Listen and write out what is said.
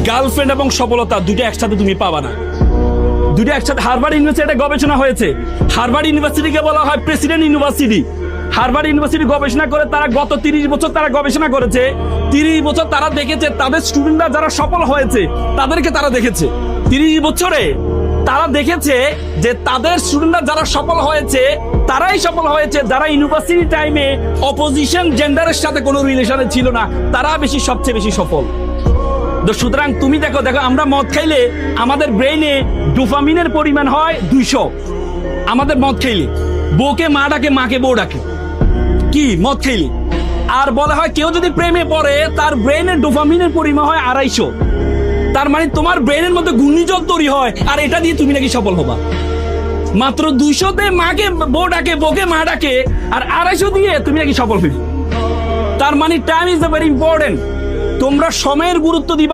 Girlfriend এবং সফলতা দুটো একসাথে তুমি পাবা না, দুটো একসাথে। হার্ভার্ড ইউনিভার্সিটি গবেষণা হয়েছে, হার্ভার্ড ইউনিভার্সিটিকে বলা হয় প্রেসিডেন্ট ইউনিভার্সিটি। হার্ভার্ড ইউনিভার্সিটি গবেষণা করে, তারা গত 30 বছর তারা গবেষণা করেছে। 30 বছর তারা দেখেছে তাদের স্টুডেন্টরা যারা সফল হয়েছে তাদেরকে তারা দেখেছে 30 বছরে তারা দেখেছে যে তাদের স্টুডেন্টরা যারা সফল হয়েছে তারাই সফল হয়েছে যারা ইউনিভার্সিটি টাইমে অপোজিশন জেন্ডারের সাথে কোনো রিলেশনে ছিল না, তারা সবচেয়ে বেশি সফল। তো সুতরাং তুমি দেখো আমরা মদ খাইলে আমাদের ব্রেইনে ডোপামিনের পরিমাণ হয় 200। আমাদের মদ খাইলে বউকে মা ডাকে, মাকে বউ ডাকে, কি মদ খাইলে। আর বলা হয় কেউ যদি প্রেমে পড়ে তার ব্রেইনের ডোপামিনের পরিমাণ হয় 250। তার মানে তোমার ব্রেইনের মধ্যে ঘূর্ণিঝড় তৈরি হয়, আর এটা দিয়ে তুমি নাকি সফল হবা। মাত্র 200-তে মাকে বউ ডাকে, বউকে মা ডাকে, আর 250 দিয়ে তুমি নাকি সফল হইবে। তার মানে টাইম ইজ ভেরি ইম্পর্টেন্ট। তোমরা সময়ের গুরুত্ব দিবা।